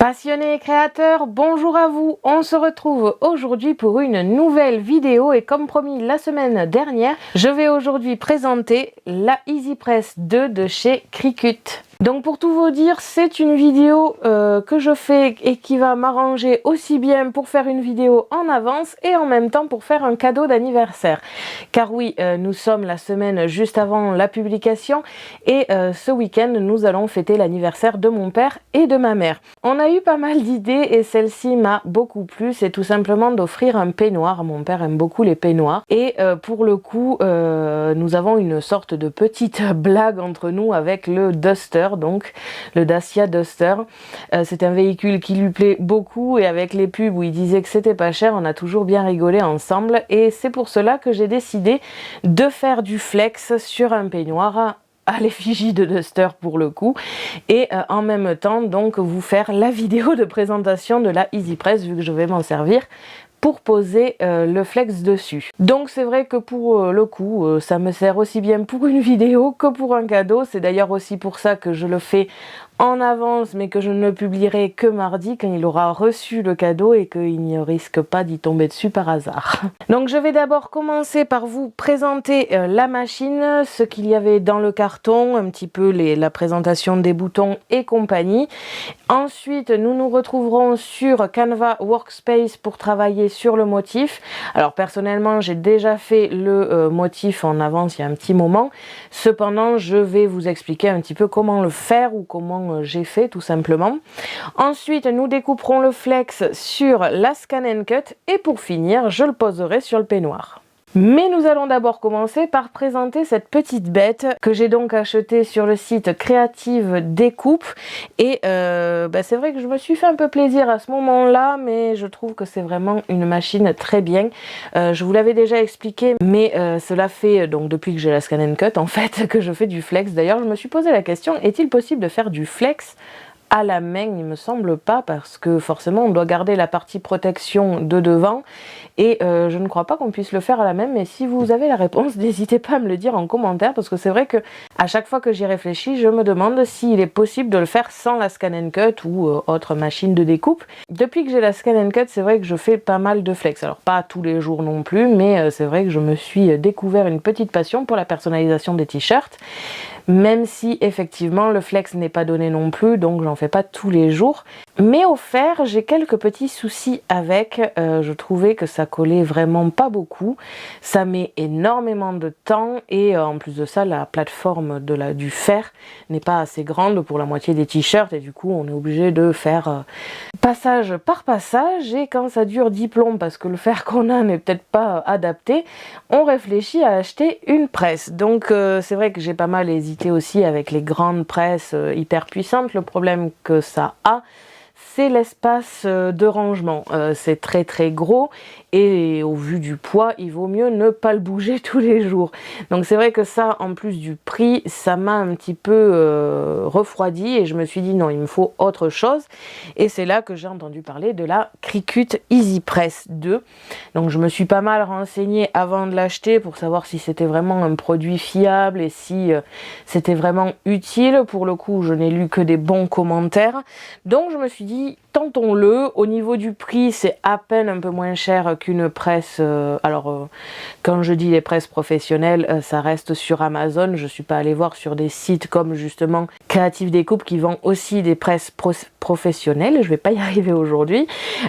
Passionnés et créateurs, bonjour à vous. On se retrouve aujourd'hui pour une nouvelle vidéo et comme promis la semaine dernière, je vais aujourd'hui présenter la EasyPress 2 de chez Cricut. Donc pour tout vous dire, c'est une vidéo que je fais et qui va m'arranger aussi bien pour faire une vidéo en avance et en même temps pour faire un cadeau d'anniversaire. Car oui, nous sommes la semaine juste avant la publication et ce week-end nous allons fêter l'anniversaire de mon père et de ma mère. On a eu pas mal d'idées et celle-ci m'a beaucoup plu, c'est tout simplement d'offrir un peignoir. Mon père aime beaucoup les peignoirs et pour le coup nous avons une sorte de petite blague entre nous avec le Duster. Donc le Dacia Duster, c'est un véhicule qui lui plaît beaucoup et avec les pubs où il disait que c'était pas cher, on a toujours bien rigolé ensemble et c'est pour cela que j'ai décidé de faire du flex sur un peignoir à l'effigie de Duster pour le coup et en même temps donc vous faire la vidéo de présentation de la EasyPress vu que je vais m'en servir pour poser le flex dessus. Donc c'est vrai que pour le coup ça me sert aussi bien pour une vidéo que pour un cadeau. C'est d'ailleurs aussi pour ça que je le fais en avance mais que je ne le publierai que mardi quand il aura reçu le cadeau et qu'il ne risque pas d'y tomber dessus par hasard. Donc je vais d'abord commencer par vous présenter la machine, ce qu'il y avait dans le carton, un petit peu la présentation des boutons et compagnie. Ensuite nous nous retrouverons sur Canva Workspace pour travailler sur le motif. Alors personnellement j'ai déjà fait le motif en avance il y a un petit moment, cependant je vais vous expliquer un petit peu comment le faire ou comment j'ai fait tout simplement. Ensuite nous découperons le flex sur la Scan & Cut et pour finir je le poserai sur le peignoir. Mais nous allons d'abord commencer par présenter cette petite bête que j'ai donc achetée sur le site Creative Découpe et c'est vrai que je me suis fait un peu plaisir à ce moment-là mais je trouve que c'est vraiment une machine très bien. Je vous l'avais déjà expliqué mais cela fait donc depuis que j'ai la Scan & Cut en fait que je fais du flex. D'ailleurs je me suis posé la question, est-il possible de faire du flex à la main? Il me semble pas parce que forcément on doit garder la partie protection de devant et je ne crois pas qu'on puisse le faire à la main, mais si vous avez la réponse n'hésitez pas à me le dire en commentaire parce que c'est vrai que à chaque fois que j'y réfléchis je me demande s'il est possible de le faire sans la Scan & Cut ou autre machine de découpe. Depuis que j'ai la Scan & Cut c'est vrai que je fais pas mal de flex, alors pas tous les jours non plus mais c'est vrai que je me suis découvert une petite passion pour la personnalisation des t-shirts. Même si effectivement le flex n'est pas donné non plus, donc j'en fais pas tous les jours. Mais au fer, j'ai quelques petits soucis avec. Je trouvais que ça collait vraiment pas beaucoup. Ça met énormément de temps et en plus de ça, la plateforme du fer n'est pas assez grande pour la moitié des t-shirts et du coup on est obligé de faire passage par passage et quand ça dure 10 plombs parce que le fer qu'on a n'est peut-être pas adapté, on réfléchit à acheter une presse. Donc c'est vrai que j'ai pas mal hésité aussi avec les grandes presses hyper puissantes. Le problème que ça a, c'est l'espace de rangement. C'est très très gros et au vu du poids, il vaut mieux ne pas le bouger tous les jours. Donc c'est vrai que ça, en plus du prix, ça m'a un petit peu refroidi et je me suis dit non, il me faut autre chose. Et c'est là que j'ai entendu parler de la Cricut EasyPress 2. Donc je me suis pas mal renseignée avant de l'acheter pour savoir si c'était vraiment un produit fiable et si c'était vraiment utile. Pour le coup, je n'ai lu que des bons commentaires. Donc je me suis dit tentons-le. Au niveau du prix, c'est à peine un peu moins cher qu'une presse. Quand je dis les presses professionnelles, ça reste sur Amazon. Je suis pas allée voir sur des sites comme justement Creative Découpe qui vend aussi des presses professionnelles. Je vais pas y arriver aujourd'hui.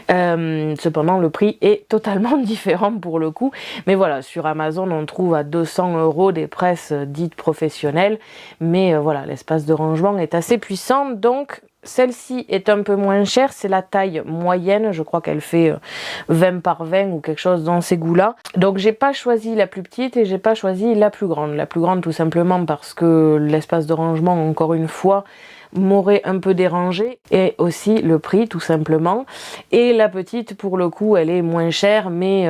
Cependant, le prix est totalement différent pour le coup. Mais voilà, sur Amazon, on trouve à 200 € des presses dites professionnelles. Mais voilà, l'espace de rangement est assez puissant. Donc, celle-ci est un peu moins chère, c'est la taille moyenne, je crois qu'elle fait 20 par 20 ou quelque chose dans ces goûts-là. Donc j'ai pas choisi la plus petite et j'ai pas choisi la plus grande. La plus grande tout simplement parce que l'espace de rangement, encore une fois, m'aurait un peu dérangé et aussi le prix tout simplement. Et la petite pour le coup elle est moins chère mais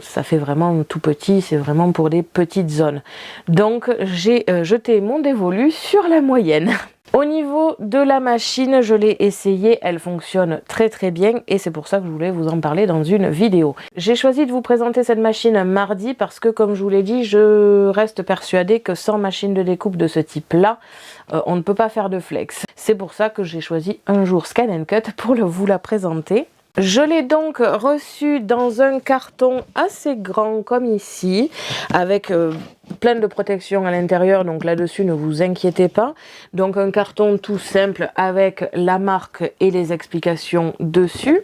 ça fait vraiment tout petit, c'est vraiment pour des petites zones. Donc j'ai jeté mon dévolu sur la moyenne. Au niveau de la machine, je l'ai essayée, elle fonctionne très très bien et c'est pour ça que je voulais vous en parler dans une vidéo. J'ai choisi de vous présenter cette machine mardi parce que, comme je vous l'ai dit, je reste persuadée que sans machine de découpe de ce type-là, on ne peut pas faire de flex. C'est pour ça que j'ai choisi un jour Scan & Cut pour vous la présenter. Je l'ai donc reçue dans un carton assez grand comme ici, avec plein de protections à l'intérieur, donc là-dessus ne vous inquiétez pas. Donc un carton tout simple avec la marque et les explications dessus.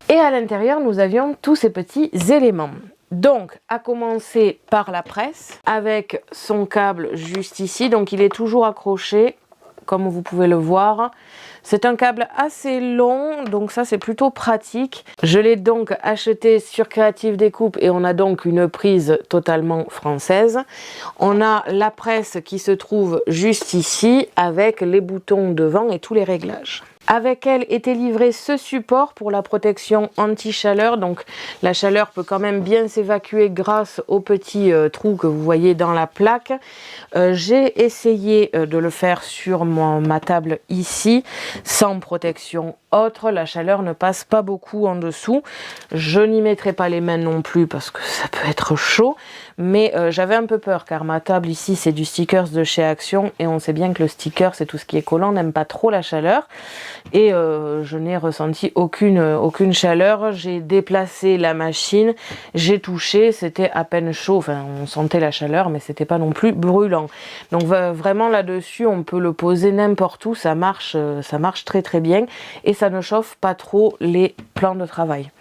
Et à l'intérieur nous avions tous ces petits éléments. Donc, à commencer par la presse, avec son câble juste ici, donc il est toujours accroché, comme vous pouvez le voir. C'est un câble assez long, donc ça c'est plutôt pratique. Je l'ai donc acheté sur Creative Découpe et on a donc une prise totalement française. On a la presse qui se trouve juste ici avec les boutons devant et tous les réglages. Avec elle était livré ce support pour la protection anti-chaleur, donc la chaleur peut quand même bien s'évacuer grâce aux petits trous que vous voyez dans la plaque. J'ai essayé de le faire sur ma table ici, sans protection autre, la chaleur ne passe pas beaucoup en dessous. Je n'y mettrai pas les mains non plus parce que ça peut être chaud, mais j'avais un peu peur car ma table ici c'est du stickers de chez Action et on sait bien que le sticker, c'est tout ce qui est collant, n'aime pas trop la chaleur. Et je n'ai ressenti aucune chaleur. J'ai déplacé la machine, j'ai touché, c'était à peine chaud, enfin on sentait la chaleur mais c'était pas non plus brûlant. Donc vraiment là-dessus on peut le poser n'importe où, ça marche très très bien et ça ne chauffe pas trop les plans de travail.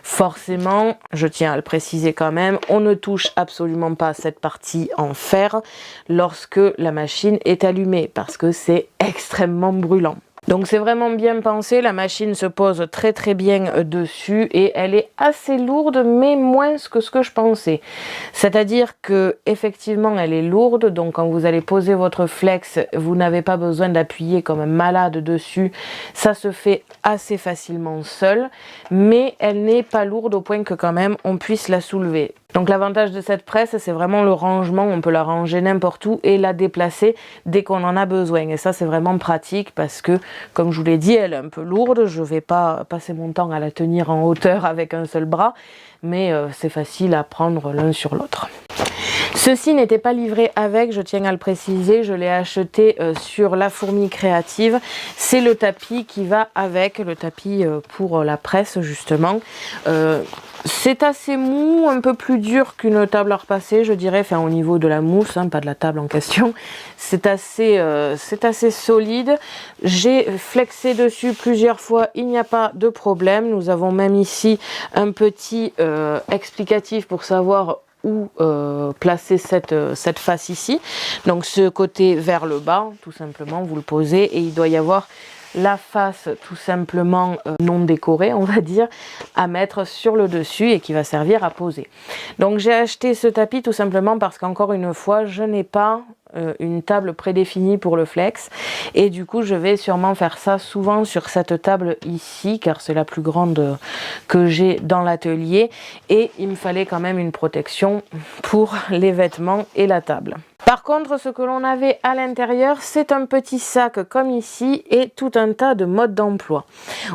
Forcément, je tiens à le préciser quand même, on ne touche absolument pas cette partie en fer lorsque la machine est allumée parce que c'est extrêmement brûlant. Donc c'est vraiment bien pensé, la machine se pose très très bien dessus et elle est assez lourde mais moins que ce que je pensais. C'est-à-dire que effectivement elle est lourde, donc quand vous allez poser votre flex, vous n'avez pas besoin d'appuyer comme un malade dessus, ça se fait assez facilement seul, mais elle n'est pas lourde au point que quand même on puisse la soulever. Donc l'avantage de cette presse, c'est vraiment le rangement, on peut la ranger n'importe où et la déplacer dès qu'on en a besoin. Et ça c'est vraiment pratique parce que, comme je vous l'ai dit, elle est un peu lourde, je ne vais pas passer mon temps à la tenir en hauteur avec un seul bras, mais c'est facile à prendre l'un sur l'autre. Ceci n'était pas livré avec, je tiens à le préciser, je l'ai acheté sur La Fourmi Créative. C'est le tapis qui va avec, le tapis pour la presse justement. C'est assez mou, un peu plus dur qu'une table à repasser, je dirais, enfin au niveau de la mousse, hein, pas de la table en question. C'est assez solide. J'ai flexé dessus plusieurs fois, il n'y a pas de problème. Nous avons même ici un petit explicatif pour savoir où placer cette face ici. Donc ce côté vers le bas, tout simplement, vous le posez et il doit y avoir la face tout simplement non décorée, on va dire, à mettre sur le dessus et qui va servir à poser. Donc j'ai acheté ce tapis tout simplement parce qu'encore une fois, je n'ai pas une table prédéfinie pour le flex et du coup je vais sûrement faire ça souvent sur cette table ici car c'est la plus grande que j'ai dans l'atelier et il me fallait quand même une protection pour les vêtements et la table. Par contre, ce que l'on avait à l'intérieur, c'est un petit sac comme ici et tout un tas de modes d'emploi.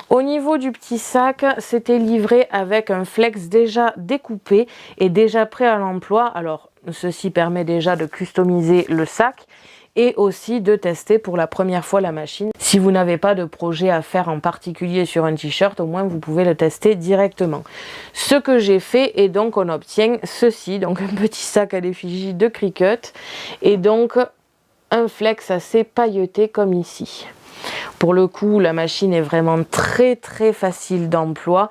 Au niveau du petit sac, c'était livré avec un flex déjà découpé et déjà prêt à l'emploi. Alors, ceci permet déjà de customiser le sac et aussi de tester pour la première fois la machine. Si vous n'avez pas de projet à faire en particulier sur un t-shirt, au moins vous pouvez le tester directement. Ce que j'ai fait, et donc on obtient ceci, donc un petit sac à l'effigie de Cricut et donc un flex assez pailleté comme ici. Pour le coup, la machine est vraiment très très facile d'emploi.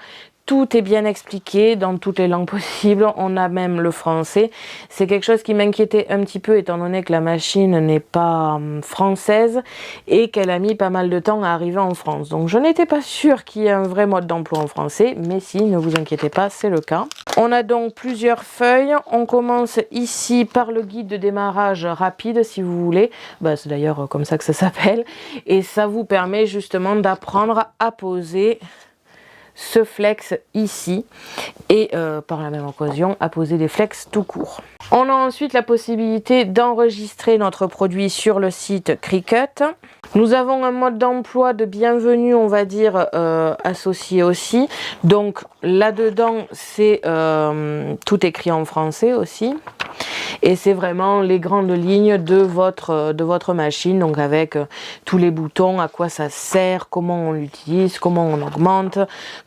Tout est bien expliqué dans toutes les langues possibles, on a même le français. C'est quelque chose qui m'inquiétait un petit peu étant donné que la machine n'est pas française et qu'elle a mis pas mal de temps à arriver en France. Donc je n'étais pas sûre qu'il y ait un vrai mode d'emploi en français, mais si, ne vous inquiétez pas, c'est le cas. On a donc plusieurs feuilles. On commence ici par le guide de démarrage rapide si vous voulez. C'est d'ailleurs comme ça que ça s'appelle. Et ça vous permet justement d'apprendre à poser ce flex ici et par la même occasion à poser des flex tout court. On a ensuite la possibilité d'enregistrer notre produit sur le site Cricut. Nous avons un mode d'emploi de bienvenue, on va dire, associé aussi. Donc là-dedans, c'est tout écrit en français aussi. Et c'est vraiment les grandes lignes de votre machine, donc avec tous les boutons, à quoi ça sert, comment on l'utilise, comment on augmente,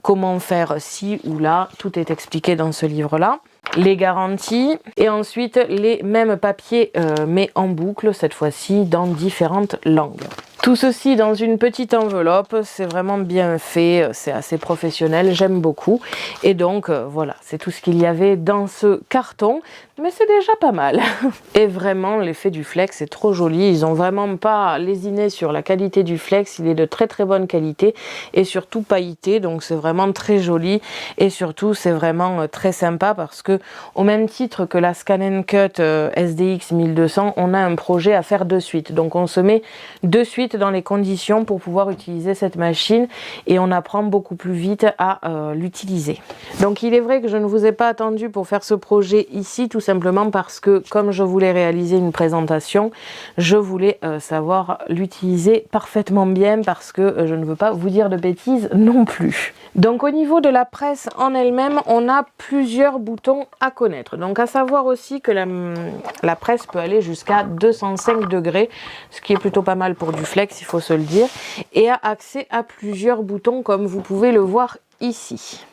comment faire ci ou là. Tout est expliqué dans ce livre-là. Les garanties et ensuite les mêmes papiers mais en boucle, cette fois-ci dans différentes langues. Tout ceci dans une petite enveloppe, c'est vraiment bien fait, c'est assez professionnel, j'aime beaucoup. Et donc voilà, c'est tout ce qu'il y avait dans ce carton, mais c'est déjà pas mal. Et vraiment, l'effet du flex est trop joli, ils ont vraiment pas lésiné sur la qualité du flex, il est de très très bonne qualité et surtout pailleté, donc c'est vraiment très joli et surtout c'est vraiment très sympa parce que au même titre que la Scan & Cut SDX 1200, on a un projet à faire de suite, donc on se met de suite dans les conditions pour pouvoir utiliser cette machine et on apprend beaucoup plus vite à l'utiliser. Donc il est vrai que je ne vous ai pas attendu pour faire ce projet ici, tout simplement parce que comme je voulais réaliser une présentation, je voulais savoir l'utiliser parfaitement bien parce que je ne veux pas vous dire de bêtises non plus. Donc au niveau de la presse en elle-même, on a plusieurs boutons à connaître. Donc à savoir aussi que la presse peut aller jusqu'à 205 degrés, ce qui est plutôt pas mal pour du flex, il faut se le dire, et a accès à plusieurs boutons comme vous pouvez le voir ici.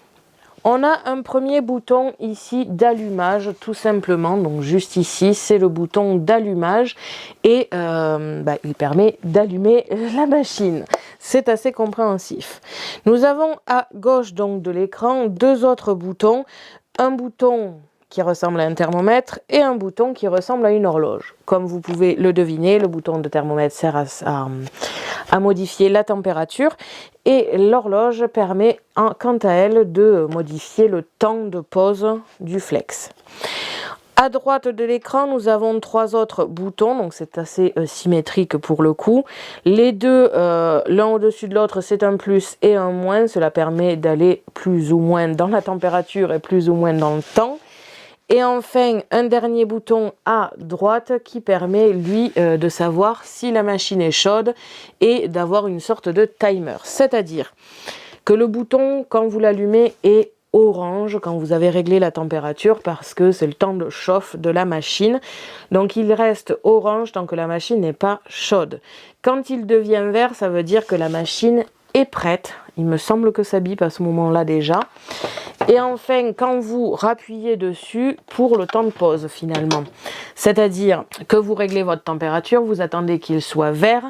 On a un premier bouton ici d'allumage tout simplement, donc juste ici c'est le bouton d'allumage et il permet d'allumer la machine. C'est assez compréhensif. Nous avons à gauche donc de l'écran deux autres boutons, un bouton qui ressemble à un thermomètre et un bouton qui ressemble à une horloge. Comme vous pouvez le deviner, le bouton de thermomètre sert à modifier la température et l'horloge permet quant à elle de modifier le temps de pause du flex. À droite de l'écran, nous avons trois autres boutons, donc c'est assez symétrique pour le coup. Les deux, l'un au-dessus de l'autre, c'est un plus et un moins. Cela permet d'aller plus ou moins dans la température et plus ou moins dans le temps. Et enfin, un dernier bouton à droite qui permet, lui, de savoir si la machine est chaude et d'avoir une sorte de timer. C'est-à-dire que le bouton, quand vous l'allumez, est orange quand vous avez réglé la température parce que c'est le temps de chauffe de la machine. Donc il reste orange tant que la machine n'est pas chaude. Quand il devient vert, ça veut dire que la machine est prête. Il me semble que ça bip à ce moment-là déjà. Et enfin, quand vous rappuyez dessus pour le temps de pause finalement, c'est-à-dire que vous réglez votre température, vous attendez qu'il soit vert,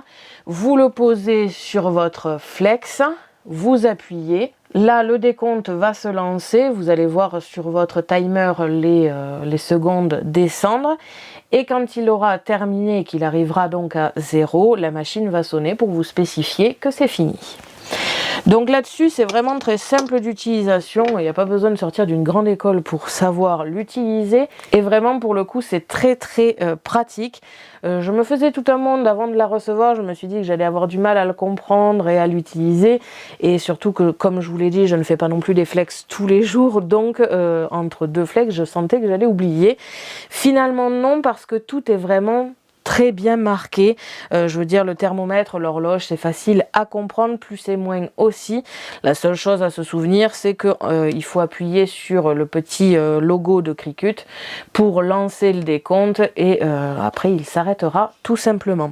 vous le posez sur votre flex, vous appuyez. Là, le décompte va se lancer. Vous allez voir sur votre timer les secondes descendre. Et quand il aura terminé et qu'il arrivera donc à 0, la machine va sonner pour vous spécifier que c'est fini. Donc là-dessus, c'est vraiment très simple d'utilisation. Il n'y a pas besoin de sortir d'une grande école pour savoir l'utiliser. Et vraiment, pour le coup, c'est très très pratique. Je me faisais tout un monde avant de la recevoir. Je me suis dit que j'allais avoir du mal à le comprendre et à l'utiliser. Et surtout que, comme je vous l'ai dit, je ne fais pas non plus des flex tous les jours. Donc, entre deux flex, je sentais que j'allais oublier. Finalement, non, parce que tout est vraiment très bien marqué. Je veux dire, le thermomètre, l'horloge, c'est facile à comprendre, plus et moins aussi. La seule chose à se souvenir, c'est que il faut appuyer sur le petit logo de Cricut pour lancer le décompte et après il s'arrêtera tout simplement.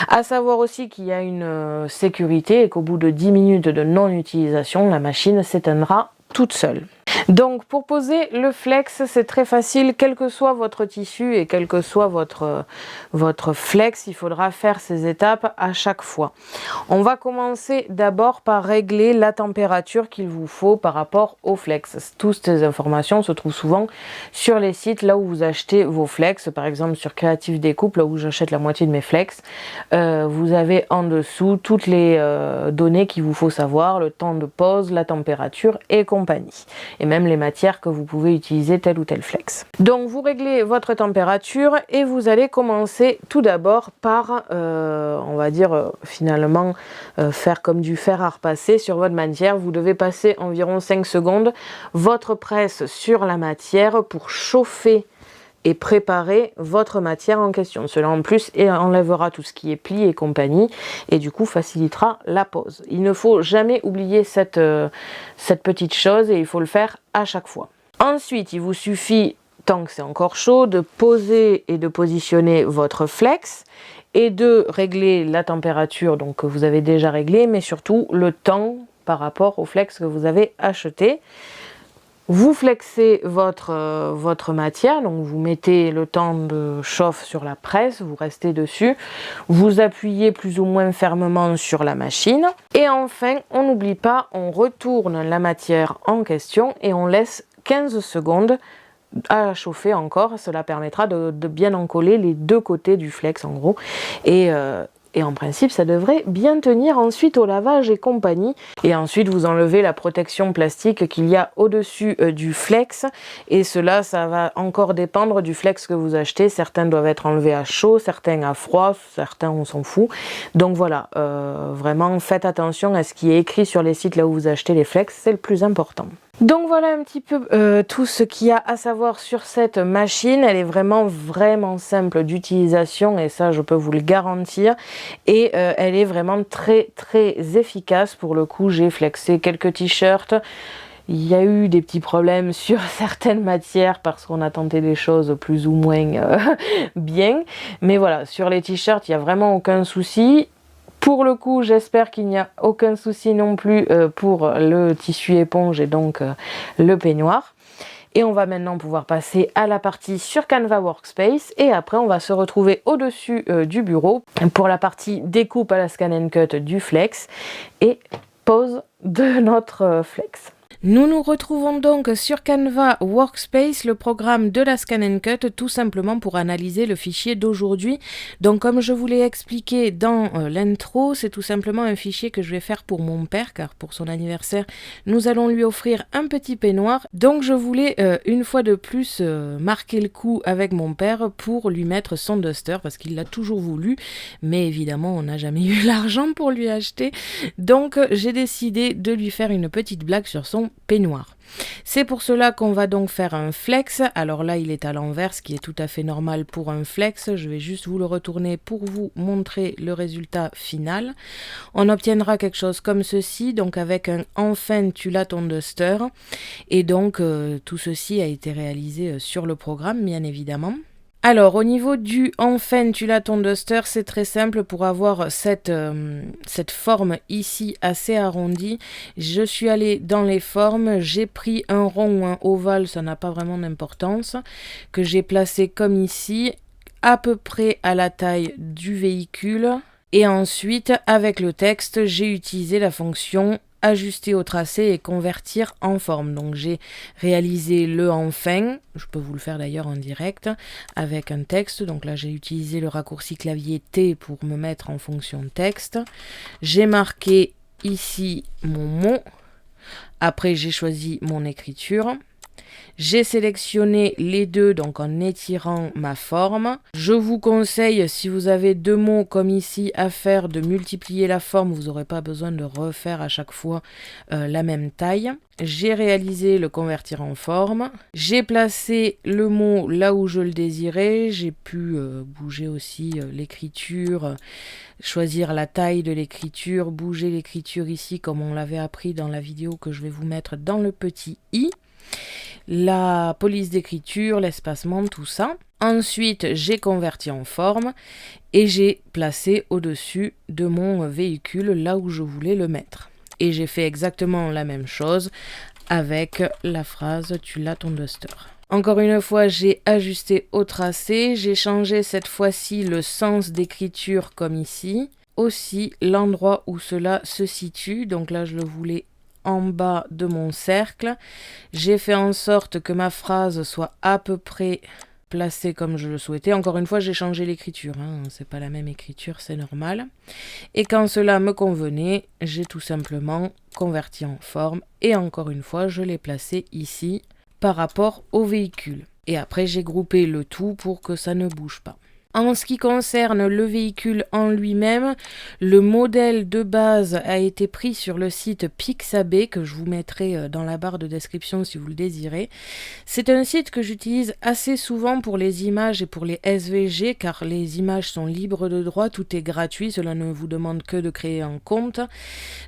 À savoir aussi qu'il y a une sécurité et qu'au bout de 10 minutes de non-utilisation, la machine s'éteindra toute seule. Donc pour poser le flex, c'est très facile, quel que soit votre tissu et quel que soit votre flex, il faudra faire ces étapes à chaque fois. On va commencer d'abord par régler la température qu'il vous faut par rapport au flex. Toutes ces informations se trouvent souvent sur les sites là où vous achetez vos flex, par exemple sur Creative Découpe, là où j'achète la moitié de mes flex. Vous avez en dessous toutes les données qu'il vous faut savoir, le temps de pause, la température et compagnie. Et même même les matières que vous pouvez utiliser tel ou tel flex. Donc vous réglez votre température et vous allez commencer tout d'abord par, on va dire finalement, faire comme du fer à repasser sur votre matière. Vous devez passer environ 5 secondes votre presse sur la matière pour chauffer et préparer votre matière en question. Cela en plus enlèvera tout ce qui est pli et compagnie et du coup facilitera la pose. Il ne faut jamais oublier cette petite chose et il faut le faire à chaque fois. Ensuite, il vous suffit, tant que c'est encore chaud, de poser et de positionner votre flex et de régler la température donc, que vous avez déjà réglée, mais surtout le temps par rapport au flex que vous avez acheté. Vous flexez votre matière, donc vous mettez le temps de chauffe sur la presse, vous restez dessus, vous appuyez plus ou moins fermement sur la machine. Et enfin, on n'oublie pas, on retourne la matière en question et on laisse 15 secondes à chauffer encore. Cela permettra de bien encoller les deux côtés du flex en gros. Et en principe, ça devrait bien tenir ensuite au lavage et compagnie. Et ensuite, vous enlevez la protection plastique qu'il y a au-dessus du flex. Et cela, ça va encore dépendre du flex que vous achetez. Certains doivent être enlevés à chaud, certains à froid, certains on s'en fout. Donc voilà, vraiment faites attention à ce qui est écrit sur les sites là où vous achetez les flex, c'est le plus important. Donc voilà un petit peu tout ce qu'il y a à savoir sur cette machine. Elle est vraiment simple d'utilisation et ça je peux vous le garantir. Et elle est vraiment très efficace. Pour le coup, j'ai flexé quelques t-shirts. Il y a eu des petits problèmes sur certaines matières parce qu'on a tenté des choses plus ou moins bien. Mais voilà, sur les t-shirts, il n'y a vraiment aucun souci. Pour le coup, j'espère qu'il n'y a aucun souci non plus pour le tissu éponge et donc le peignoir. Et on va maintenant pouvoir passer à la partie sur Canva Workspace et après on va se retrouver au-dessus du bureau pour la partie découpe à la Scan & Cut du flex et pose de notre flex. Nous nous retrouvons donc sur Canva Workspace, le programme de la Scan & Cut, tout simplement pour analyser le fichier d'aujourd'hui. Donc comme je vous l'ai expliqué dans l'intro, c'est tout simplement un fichier que je vais faire pour mon père, car pour son anniversaire, nous allons lui offrir un petit peignoir. Donc je voulais une fois de plus marquer le coup avec mon père pour lui mettre son duster, parce qu'il l'a toujours voulu, mais évidemment on n'a jamais eu l'argent pour lui acheter. Donc j'ai décidé de lui faire une petite blague sur son peignoir. C'est pour cela qu'on va donc faire un flex. Alors là il est à l'envers, ce qui est tout à fait normal pour un flex. Je vais juste vous le retourner pour vous montrer le résultat final. On obtiendra quelque chose comme ceci, donc avec un enfin tu l'as ton duster. Et donc tout ceci a été réalisé sur le programme bien évidemment. Alors au niveau du enfin tu l'as ton duster, c'est très simple. Pour avoir cette forme ici assez arrondie, je suis allée dans les formes, j'ai pris un rond ou un ovale, ça n'a pas vraiment d'importance, que j'ai placé comme ici, à peu près à la taille du véhicule. Et ensuite avec le texte, j'ai utilisé la fonction ajuster au tracé et convertir en forme. Donc j'ai réalisé le enfin, je peux vous le faire d'ailleurs en direct avec un texte. Donc là j'ai utilisé le raccourci clavier T pour me mettre en fonction texte. J'ai marqué ici mon mot. Après j'ai choisi mon écriture. J'ai sélectionné les deux, donc en étirant ma forme. Je vous conseille, si vous avez deux mots comme ici à faire, de multiplier la forme. Vous n'aurez pas besoin de refaire à chaque fois la même taille. J'ai réalisé le convertir en forme. J'ai placé le mot là où je le désirais. J'ai pu bouger aussi l'écriture, choisir la taille de l'écriture, bouger l'écriture ici comme on l'avait appris dans la vidéo que je vais vous mettre dans le petit i. La police d'écriture, l'espacement, tout ça. Ensuite, j'ai converti en forme et j'ai placé au-dessus de mon véhicule là où je voulais le mettre. Et j'ai fait exactement la même chose avec la phrase « Tu l'as ton duster ». Encore une fois, j'ai ajusté au tracé. J'ai changé cette fois-ci le sens d'écriture comme ici. Aussi, l'endroit où cela se situe. Donc là, je le voulais en bas de mon cercle. J'ai fait en sorte que ma phrase soit à peu près placé comme je le souhaitais. Encore une fois, j'ai changé l'écriture, hein. C'est pas la même écriture, c'est normal. Et quand cela me convenait, j'ai tout simplement converti en forme. Et encore une fois, je l'ai placé ici par rapport au véhicule. Et après, j'ai groupé le tout pour que ça ne bouge pas. En ce qui concerne le véhicule en lui-même, le modèle de base a été pris sur le site Pixabay, que je vous mettrai dans la barre de description si vous le désirez. C'est un site que j'utilise assez souvent pour les images et pour les SVG, car les images sont libres de droit, tout est gratuit, cela ne vous demande que de créer un compte.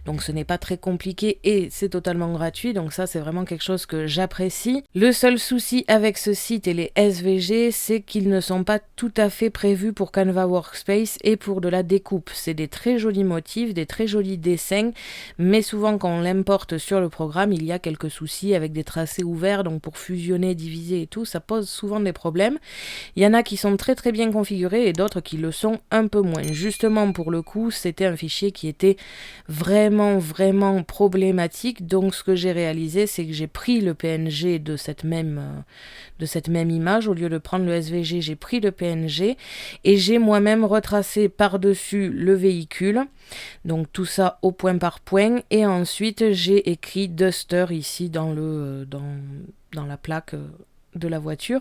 Donc ce n'est pas très compliqué et c'est totalement gratuit, donc ça c'est vraiment quelque chose que j'apprécie. Le seul souci avec ce site et les SVG, c'est qu'ils ne sont pas tout à fait prévus pour Canva Workspace et pour de la découpe. C'est des très jolis motifs, des très jolis dessins, mais souvent quand on l'importe sur le programme, il y a quelques soucis avec des tracés ouverts, donc pour fusionner, diviser et tout, ça pose souvent des problèmes. Il y en a qui sont très très bien configurés et d'autres qui le sont un peu moins. Justement pour le coup, c'était un fichier qui était vraiment problématique, donc ce que j'ai réalisé, c'est que j'ai pris le PNG de cette même image, au lieu de prendre le SVG, j'ai pris le PNG et j'ai moi-même retracé par-dessus le véhicule, donc tout ça au point par point, et ensuite j'ai écrit Duster ici dans la plaque de la voiture,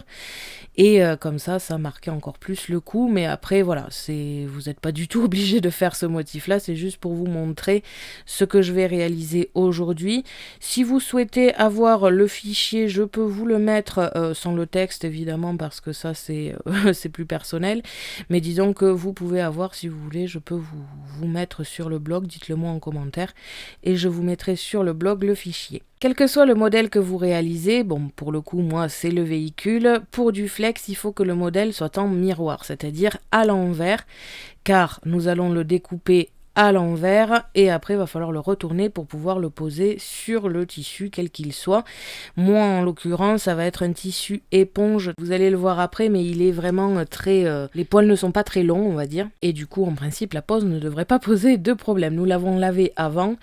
et comme ça marquait encore plus le coup. Mais après voilà, vous n'êtes pas du tout obligé de faire ce motif là, c'est juste pour vous montrer ce que je vais réaliser aujourd'hui. Si vous souhaitez avoir le fichier, je peux vous le mettre sans le texte évidemment, parce que ça c'est plus personnel, mais disons que vous pouvez avoir, si vous voulez, je peux vous mettre sur le blog, dites-le moi en commentaire et je vous mettrai sur le blog le fichier. Quel que soit le modèle que vous réalisez, bon pour le coup moi c'est le véhicule, pour du flex il faut que le modèle soit en miroir, c'est-à-dire à l'envers, car nous allons le découper à l'envers et après il va falloir le retourner pour pouvoir le poser sur le tissu quel qu'il soit. Moi en l'occurrence ça va être un tissu éponge, vous allez le voir après, mais il est vraiment très... les poils ne sont pas très longs on va dire, et du coup en principe la pose ne devrait pas poser de problème. Nous l'avons lavé avant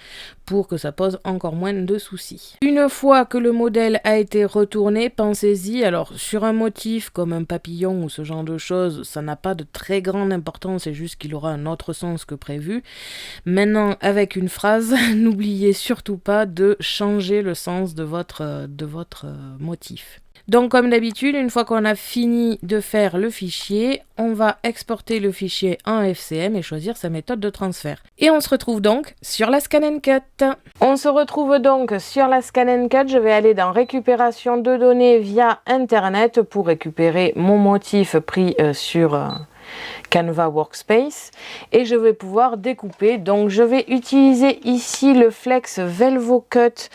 pour que ça pose encore moins de soucis. Une fois que le modèle a été retourné, pensez-y, alors sur un motif comme un papillon ou ce genre de choses, ça n'a pas de très grande importance, c'est juste qu'il aura un autre sens que prévu. Maintenant, avec une phrase, n'oubliez surtout pas de changer le sens de votre motif. Donc comme d'habitude, une fois qu'on a fini de faire le fichier, on va exporter le fichier en FCM et choisir sa méthode de transfert. Et on se retrouve donc sur la Scan & Cut. On se retrouve donc sur la Scan & Cut. Je vais aller dans récupération de données via Internet pour récupérer mon motif pris sur Canva Workspace et je vais pouvoir découper. Donc je vais utiliser ici le Flex Velvo Cut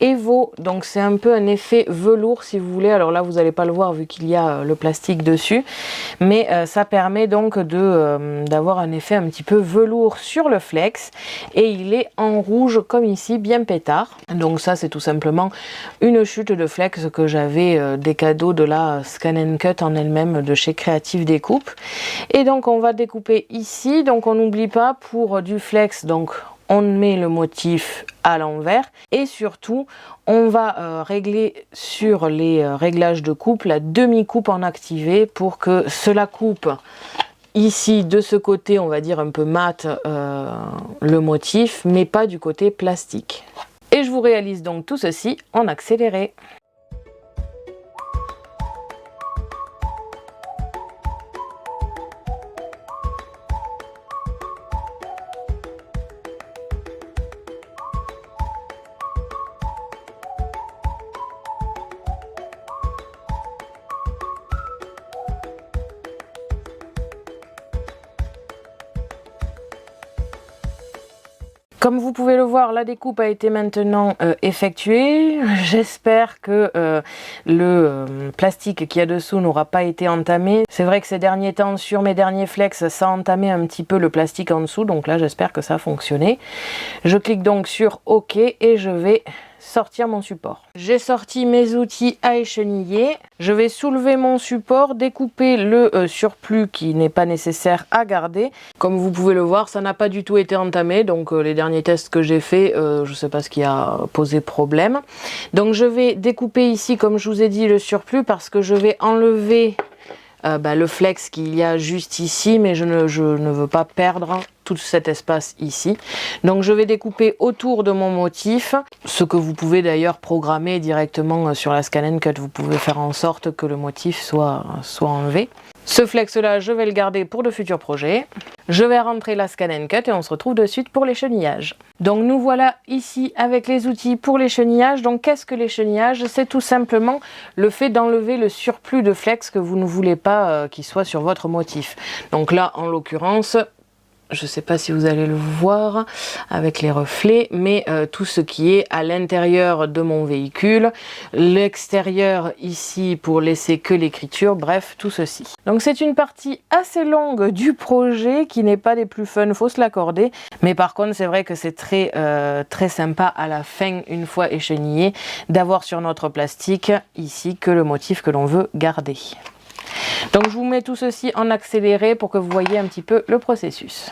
Evo, donc c'est un peu un effet velours si vous voulez. Alors là vous n'allez pas le voir vu qu'il y a le plastique dessus, mais ça permet donc d'avoir un effet un petit peu velours sur le flex, et il est en rouge comme ici, bien pétard. Donc ça c'est tout simplement une chute de flex que j'avais des cadeaux de la Scan & Cut en elle-même de chez Creative Découpe. Et donc on va découper ici, donc on n'oublie pas pour du flex, donc on met le motif à l'envers et surtout on va régler sur les réglages de coupe la demi-coupe en activé pour que cela coupe ici de ce côté, on va dire un peu mat, le motif, mais pas du côté plastique. Et je vous réalise donc tout ceci en accéléré. Comme vous pouvez le voir, la découpe a été maintenant effectuée. J'espère que le plastique qu'il y a dessous n'aura pas été entamé. C'est vrai que ces derniers temps, sur mes derniers flex, ça a entamé un petit peu le plastique en dessous. Donc là, j'espère que ça a fonctionné. Je clique donc sur OK et je vais sortir mon support. J'ai sorti mes outils à écheniller. Je vais soulever mon support, découper le surplus qui n'est pas nécessaire à garder. Comme vous pouvez le voir, ça n'a pas du tout été entamé. Donc les derniers tests que j'ai fait, je ne sais pas ce qui a posé problème. Donc je vais découper ici, comme je vous ai dit, le surplus parce que je vais enlever le flex qu'il y a juste ici, mais je ne veux pas perdre tout cet espace ici. Donc je vais découper autour de mon motif, ce que vous pouvez d'ailleurs programmer directement sur la Scan & Cut. Vous pouvez faire en sorte que le motif soit enlevé. Ce flex là, je vais le garder pour de futurs projets. Je vais rentrer la Scan & Cut et on se retrouve de suite pour l'échenillages. Donc nous voilà ici avec les outils pour l'échenillages. Donc qu'est-ce que l'échenillages? C'est tout simplement le fait d'enlever le surplus de flex que vous ne voulez pas qu'il soit sur votre motif. Donc là, en l'occurrence, je ne sais pas si vous allez le voir avec les reflets, mais tout ce qui est à l'intérieur de mon véhicule, l'extérieur ici pour laisser que l'écriture, bref, tout ceci. Donc c'est une partie assez longue du projet qui n'est pas des plus fun, faut se l'accorder. Mais par contre, c'est vrai que c'est très sympa à la fin, une fois échenillé, d'avoir sur notre plastique ici que le motif que l'on veut garder. Donc je vous mets tout ceci en accéléré pour que vous voyez un petit peu le processus.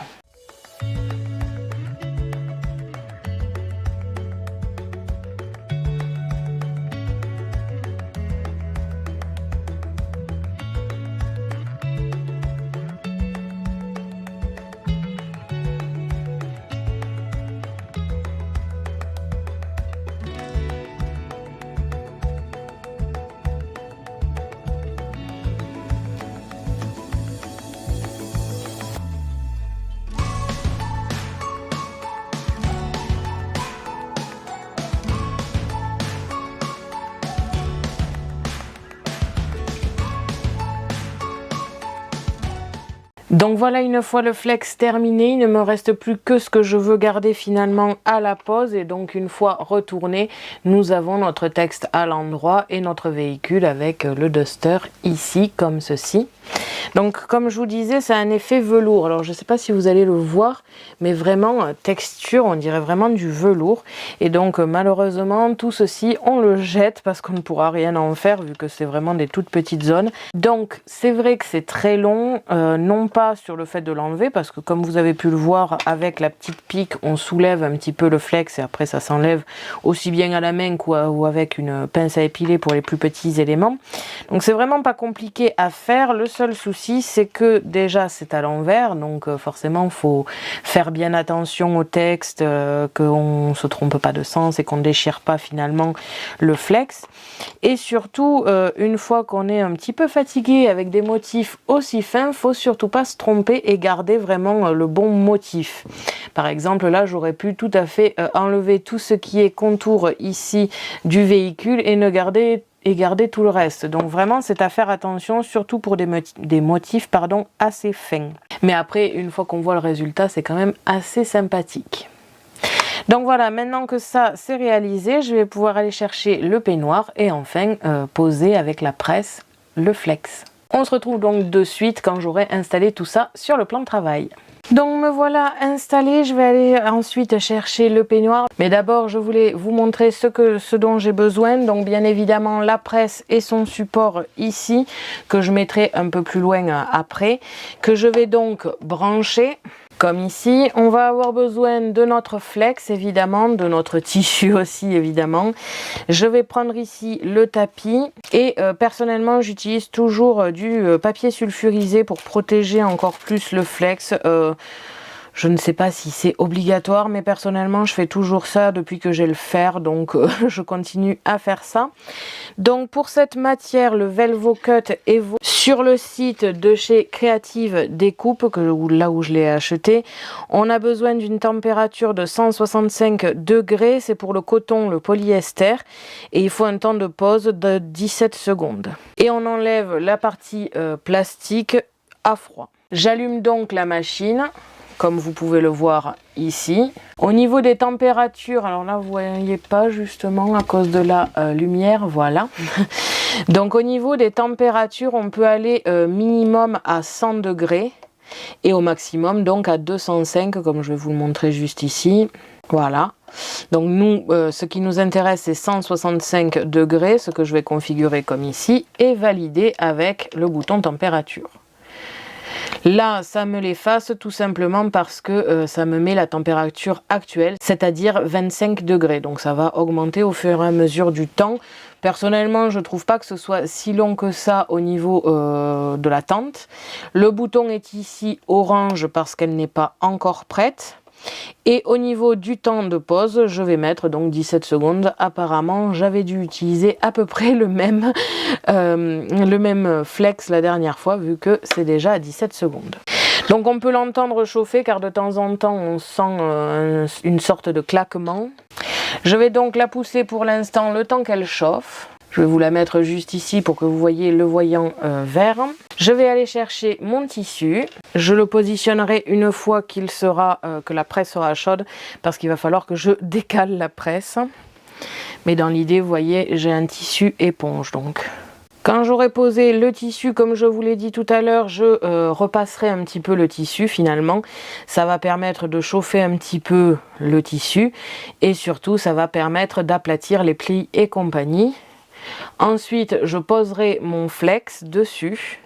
Donc voilà, une fois le flex terminé, il ne me reste plus que ce que je veux garder finalement à la pose. Et donc une fois retourné, nous avons notre texte à l'endroit et notre véhicule avec le duster ici comme ceci. Donc comme je vous disais, c'est un effet velours. Alors je ne sais pas si vous allez le voir, mais vraiment texture, on dirait vraiment du velours. Et donc malheureusement, tout ceci, on le jette parce qu'on ne pourra rien en faire vu que c'est vraiment des toutes petites zones. Donc c'est vrai que c'est très long, non pas sur le fait de l'enlever, parce que comme vous avez pu le voir avec la petite pique, on soulève un petit peu le flex et après ça s'enlève aussi bien à la main ou avec une pince à épiler pour les plus petits éléments. Donc c'est vraiment pas compliqué à faire. Le seul souci, c'est que déjà c'est à l'envers, donc forcément il faut faire bien attention au texte, qu'on ne se trompe pas de sens et qu'on ne déchire pas finalement le flex. Et surtout, une fois qu'on est un petit peu fatigué avec des motifs aussi fins, faut surtout pas se tromper et garder vraiment le bon motif. Par exemple, là j'aurais pu tout à fait enlever tout ce qui est contour ici du véhicule et garder tout le reste. Donc vraiment c'est à faire attention, surtout pour des motifs assez fins. Mais après, une fois qu'on voit le résultat, c'est quand même assez sympathique. Donc voilà, maintenant que ça c'est réalisé, je vais pouvoir aller chercher le peignoir et enfin poser avec la presse le flex. On se retrouve donc de suite quand j'aurai installé tout ça sur le plan de travail. Donc me voilà installée, je vais aller ensuite chercher le peignoir. Mais d'abord je voulais vous montrer ce dont j'ai besoin. Donc bien évidemment la presse et son support ici, que je mettrai un peu plus loin après, que je vais donc brancher. Comme ici, on va avoir besoin de notre flex évidemment, de notre tissu aussi évidemment. Je vais prendre ici le tapis et personnellement j'utilise toujours du papier sulfurisé pour protéger encore plus le flex. Je ne sais pas si c'est obligatoire, mais personnellement je fais toujours ça depuis que j'ai le fer, donc je continue à faire ça. Donc pour cette matière, le Velvocut Evo, sur le site de chez Creative Découpe, là où je l'ai acheté, on a besoin d'une température de 165 degrés, c'est pour le coton, le polyester, et il faut un temps de pause de 17 secondes. Et on enlève la partie plastique à froid. J'allume donc la machine, comme vous pouvez le voir ici. Au niveau des températures, alors là vous voyez pas justement à cause de la lumière, voilà. Donc au niveau des températures, on peut aller minimum à 100 degrés et au maximum donc à 205, comme je vais vous le montrer juste ici. Voilà. Donc nous, ce qui nous intéresse, c'est 165 degrés, ce que je vais configurer comme ici, et valider avec le bouton température. Là, ça me l'efface tout simplement parce que ça me met la température actuelle, c'est-à-dire 25 degrés. Donc ça va augmenter au fur et à mesure du temps. Personnellement, je trouve pas que ce soit si long que ça au niveau de la tente. Le bouton est ici orange parce qu'elle n'est pas encore prête. Et au niveau du temps de pause, je vais mettre donc 17 secondes. Apparemment, j'avais dû utiliser à peu près le même flex la dernière fois, vu que c'est déjà à 17 secondes. Donc on peut l'entendre chauffer, car de temps en temps, on sent une sorte de claquement. Je vais donc la pousser pour l'instant le temps qu'elle chauffe. Je vais vous la mettre juste ici pour que vous voyez le voyant vert. Je vais aller chercher mon tissu. Je le positionnerai une fois qu'il sera, que la presse sera chaude, parce qu'il va falloir que je décale la presse. Mais dans l'idée, vous voyez, j'ai un tissu éponge donc. Quand j'aurai posé le tissu, comme je vous l'ai dit tout à l'heure, je repasserai un petit peu le tissu finalement. Ça va permettre de chauffer un petit peu le tissu et surtout ça va permettre d'aplatir les plis et compagnie. Ensuite, je poserai mon flex dessus.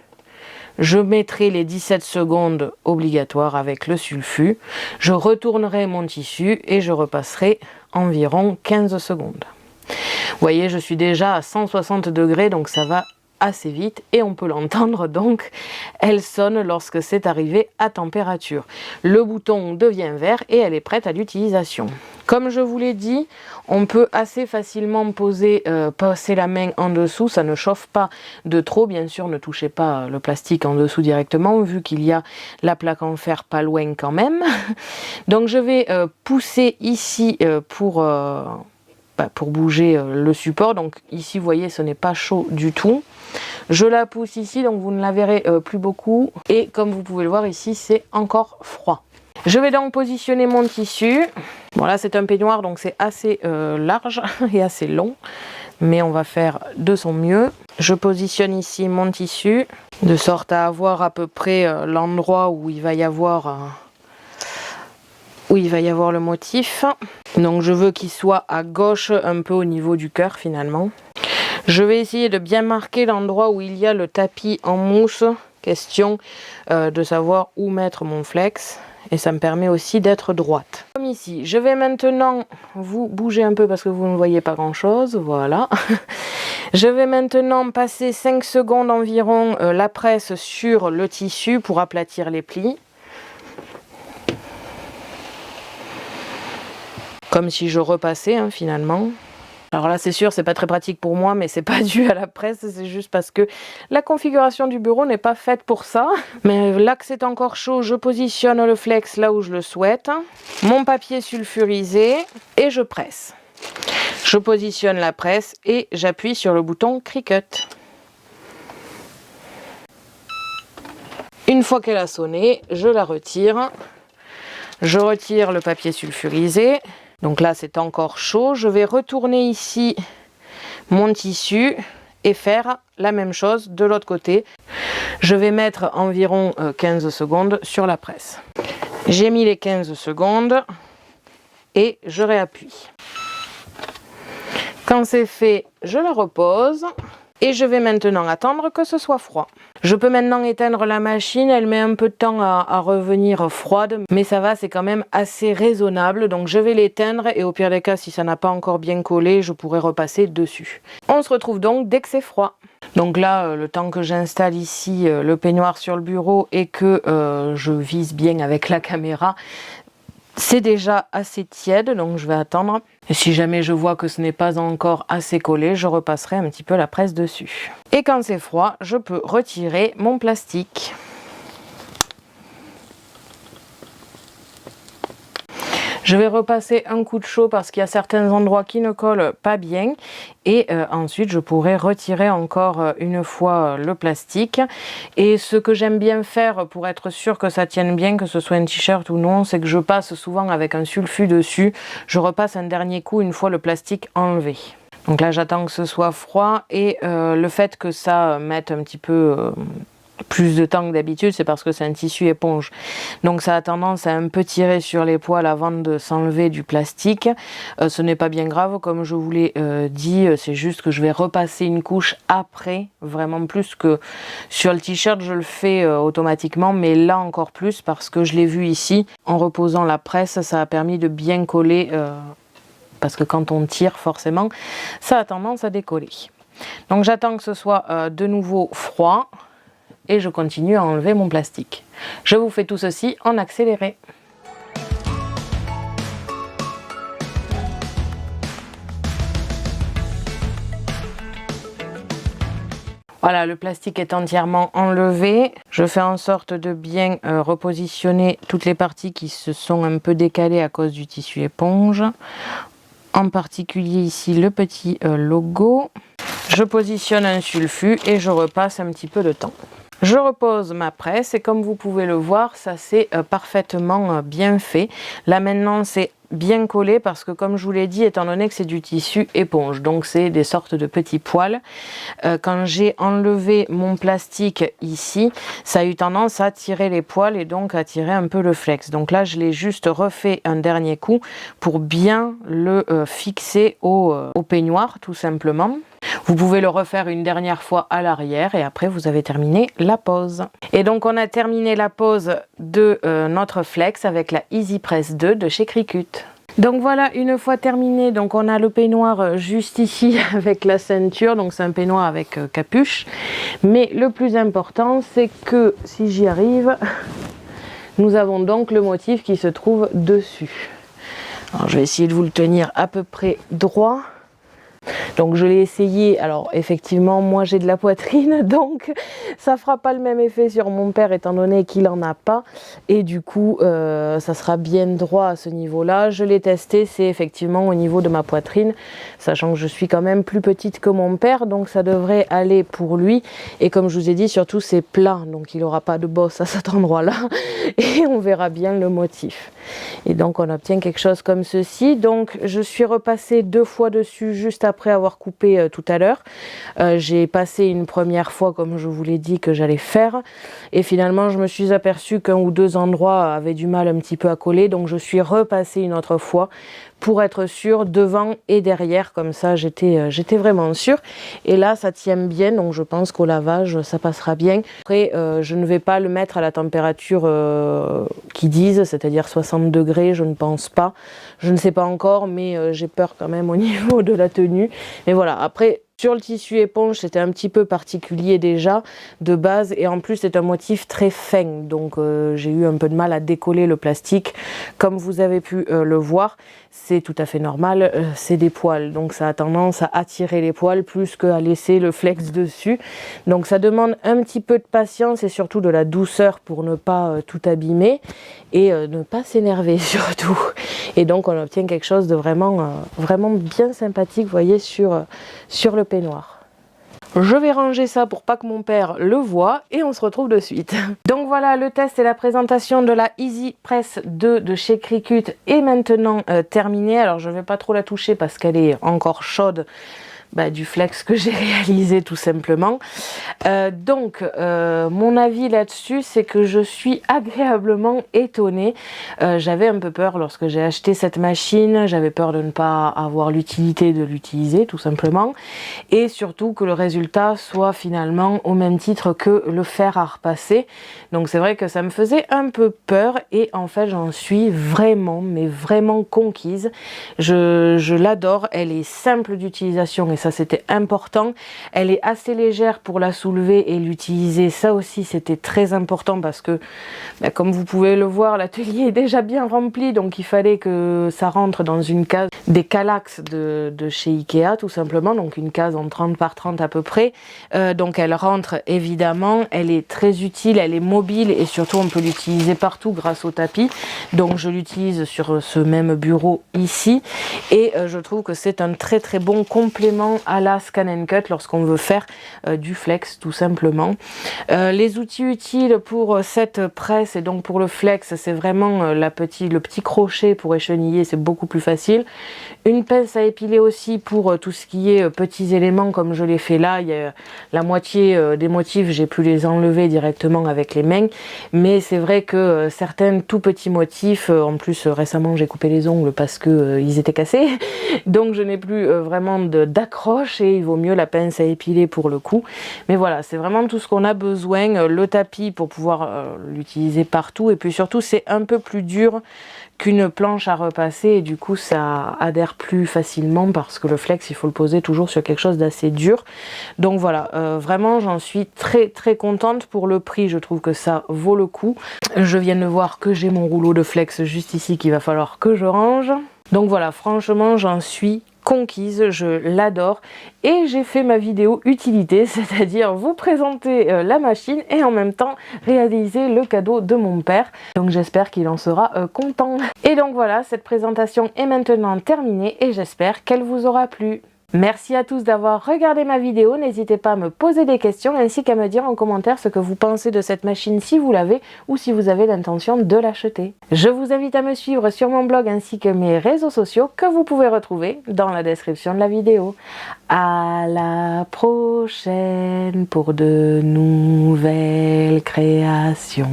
Je mettrai les 17 secondes obligatoires avec le sulfu. Je retournerai mon tissu et je repasserai environ 15 secondes. Vous voyez, je suis déjà à 160 degrés, donc ça va assez vite et on peut l'entendre, donc elle sonne lorsque c'est arrivé à température. Le bouton devient vert et elle est prête à l'utilisation. Comme je vous l'ai dit, on peut assez facilement passer la main en dessous, ça ne chauffe pas de trop. Bien sûr, ne touchez pas le plastique en dessous directement, vu qu'il y a la plaque en fer pas loin quand même. Donc je vais pousser ici pour bouger le support. Donc ici, vous voyez, ce n'est pas chaud du tout. Je la pousse ici, donc vous ne la verrez plus beaucoup. Et comme vous pouvez le voir ici, c'est encore froid. Je vais donc positionner mon tissu. Bon, là c'est un peignoir, donc c'est assez large et assez long, mais on va faire de son mieux. Je positionne ici mon tissu de sorte à avoir à peu près l'endroit où il va y avoir le motif. Donc je veux qu'il soit à gauche, un peu au niveau du cœur finalement. Je vais essayer de bien marquer l'endroit où il y a le tapis en mousse. Question de savoir où mettre mon flex. Et ça me permet aussi d'être droite. Comme ici, je vais maintenant vous bouger un peu parce que vous ne voyez pas grand chose. Voilà. Je vais maintenant passer 5 secondes environ la presse sur le tissu pour aplatir les plis. Comme si je repassais finalement. Alors là, c'est sûr, c'est pas très pratique pour moi, mais c'est pas dû à la presse, c'est juste parce que la configuration du bureau n'est pas faite pour ça. Mais là que c'est encore chaud, je positionne le flex là où je le souhaite. Mon papier sulfurisé et je presse. Je positionne la presse et j'appuie sur le bouton Cricut. Une fois qu'elle a sonné, je la retire. Je retire le papier sulfurisé. Donc là, c'est encore chaud. Je vais retourner ici mon tissu et faire la même chose de l'autre côté. Je vais mettre environ 15 secondes sur la presse. J'ai mis les 15 secondes et je réappuie. Quand c'est fait, je la repose. Et je vais maintenant attendre que ce soit froid. Je peux maintenant éteindre la machine, elle met un peu de temps à revenir froide, mais ça va, c'est quand même assez raisonnable. Donc je vais l'éteindre et au pire des cas, si ça n'a pas encore bien collé, je pourrai repasser dessus. On se retrouve donc dès que c'est froid. Donc là, le temps que j'installe ici le peignoir sur le bureau et que je vise bien avec la caméra, c'est déjà assez tiède, donc je vais attendre. Et si jamais je vois que ce n'est pas encore assez collé, je repasserai un petit peu la presse dessus. Et quand c'est froid, je peux retirer mon plastique. Je vais repasser un coup de chaud parce qu'il y a certains endroits qui ne collent pas bien. Et ensuite, je pourrai retirer encore une fois le plastique. Et ce que j'aime bien faire pour être sûr que ça tienne bien, que ce soit un t-shirt ou non, c'est que je passe souvent avec un sulfu dessus. Je repasse un dernier coup une fois le plastique enlevé. Donc là, j'attends que ce soit froid et le fait que ça mette un petit peu plus de temps que d'habitude, c'est parce que c'est un tissu éponge. Donc ça a tendance à un peu tirer sur les poils avant de s'enlever du plastique. Ce n'est pas bien grave, comme je vous l'ai dit, c'est juste que je vais repasser une couche après, vraiment plus que sur le t-shirt, je le fais automatiquement, mais là encore plus parce que je l'ai vu ici, en reposant la presse, ça a permis de bien coller, parce que quand on tire, forcément, ça a tendance à décoller. Donc j'attends que ce soit de nouveau froid. Et je continue à enlever mon plastique. Je vous fais tout ceci en accéléré. Voilà, le plastique est entièrement enlevé. Je fais en sorte de bien repositionner toutes les parties qui se sont un peu décalées à cause du tissu éponge. En particulier ici le petit logo. Je positionne un sulfut et je repasse un petit peu de temps. Je repose ma presse et comme vous pouvez le voir, ça c'est parfaitement bien fait. Là maintenant c'est bien collé parce que comme je vous l'ai dit, étant donné que c'est du tissu éponge, donc c'est des sortes de petits poils. Quand j'ai enlevé mon plastique ici, ça a eu tendance à tirer les poils et donc à tirer un peu le flex. Donc là je l'ai juste refait un dernier coup pour bien le fixer au peignoir tout simplement. Vous pouvez le refaire une dernière fois à l'arrière et après vous avez terminé la pose. Et donc on a terminé la pose de notre flex avec la Easy Press 2 de chez Cricut. Donc voilà, une fois terminé, donc on a le peignoir juste ici avec la ceinture, donc c'est un peignoir avec capuche. Mais le plus important, c'est que si j'y arrive, nous avons donc le motif qui se trouve dessus. Alors je vais essayer de vous le tenir à peu près droit. Donc je l'ai essayé, alors effectivement moi j'ai de la poitrine donc ça fera pas le même effet sur mon père étant donné qu'il en a pas et du coup ça sera bien droit à ce niveau là. Je l'ai testé, c'est effectivement au niveau de ma poitrine, sachant que je suis quand même plus petite que mon père donc ça devrait aller pour lui et comme je vous ai dit surtout c'est plat donc il n'aura pas de bosse à cet endroit là et on verra bien le motif. Et donc on obtient quelque chose comme ceci. Donc je suis repassée 2 fois dessus juste après avoir coupé tout à l'heure. J'ai passé une première fois comme je vous l'ai dit que j'allais faire et finalement je me suis aperçue qu'un ou deux endroits avaient du mal un petit peu à coller donc je suis repassée une autre fois pour être sûre devant et derrière, comme ça j'étais vraiment sûre et là ça tient bien donc je pense qu'au lavage ça passera bien. Après je ne vais pas le mettre à la température qu'ils disent, c'est-à-dire 60 degrés, je ne pense pas, je ne sais pas encore mais j'ai peur quand même au niveau de la tenue, mais voilà. Après sur le tissu éponge c'était un petit peu particulier déjà de base et en plus c'est un motif très fin donc j'ai eu un peu de mal à décoller le plastique comme vous avez pu le voir. C'est tout à fait normal, c'est des poils donc ça a tendance à attirer les poils plus qu'à laisser le flex dessus, donc ça demande un petit peu de patience et surtout de la douceur pour ne pas tout abîmer et ne pas s'énerver surtout, et donc on obtient quelque chose de vraiment bien sympathique, vous voyez, sur le peignoir. Je vais ranger ça pour pas que mon père le voie et on se retrouve de suite. Donc voilà, le test et la présentation de la Easy Press 2 de chez Cricut est maintenant terminée. Alors je ne vais pas trop la toucher parce qu'elle est encore chaude. Du flex que j'ai réalisé tout simplement. Mon avis là-dessus, c'est que je suis agréablement étonnée. J'avais un peu peur lorsque j'ai acheté cette machine, j'avais peur de ne pas avoir l'utilité de l'utiliser tout simplement, et surtout que le résultat soit finalement au même titre que le fer à repasser. Donc c'est vrai que ça me faisait un peu peur et en fait j'en suis vraiment, mais vraiment conquise. Je l'adore, elle est simple d'utilisation et ça c'était important. Elle est assez légère pour la soulever et l'utiliser, ça aussi c'était très important parce que comme vous pouvez le voir, l'atelier est déjà bien rempli donc il fallait que ça rentre dans une case, des Kallax de chez Ikea tout simplement, donc une case en 30 par 30 à peu près. Donc elle rentre évidemment, elle est très utile, elle est mobile et surtout on peut l'utiliser partout grâce au tapis, donc je l'utilise sur ce même bureau ici et je trouve que c'est un très très bon complément à la Scan & Cut lorsqu'on veut faire du flex tout simplement. Les outils utiles pour cette presse et donc pour le flex, c'est vraiment le petit crochet pour écheniller, c'est beaucoup plus facile. Une pince à épiler aussi pour tout ce qui est petits éléments comme je l'ai fait là. Il y a la moitié des motifs, j'ai pu les enlever directement avec les mains. Mais c'est vrai que certains tout petits motifs, en plus récemment j'ai coupé les ongles parce que ils étaient cassés. Donc je n'ai plus vraiment d'accroche et il vaut mieux la pince à épiler pour le coup. Mais voilà, c'est vraiment tout ce qu'on a besoin. Le tapis pour pouvoir l'utiliser partout. Et puis surtout c'est un peu plus dur qu'une planche à repasser et du coup ça adhère plus facilement parce que le flex il faut le poser toujours sur quelque chose d'assez dur. Donc voilà, vraiment j'en suis très contente pour le prix, je trouve que ça vaut le coup. Je viens de voir que j'ai mon rouleau de flex juste ici qu'il va falloir que je range. Donc voilà, franchement j'en suis conquise, je l'adore et j'ai fait ma vidéo utilité, c'est-à-dire vous présenter la machine et en même temps réaliser le cadeau de mon père. Donc j'espère qu'il en sera content. Et donc voilà, cette présentation est maintenant terminée et j'espère qu'elle vous aura plu. Merci à tous d'avoir regardé ma vidéo, n'hésitez pas à me poser des questions ainsi qu'à me dire en commentaire ce que vous pensez de cette machine si vous l'avez ou si vous avez l'intention de l'acheter. Je vous invite à me suivre sur mon blog ainsi que mes réseaux sociaux que vous pouvez retrouver dans la description de la vidéo. À la prochaine pour de nouvelles créations.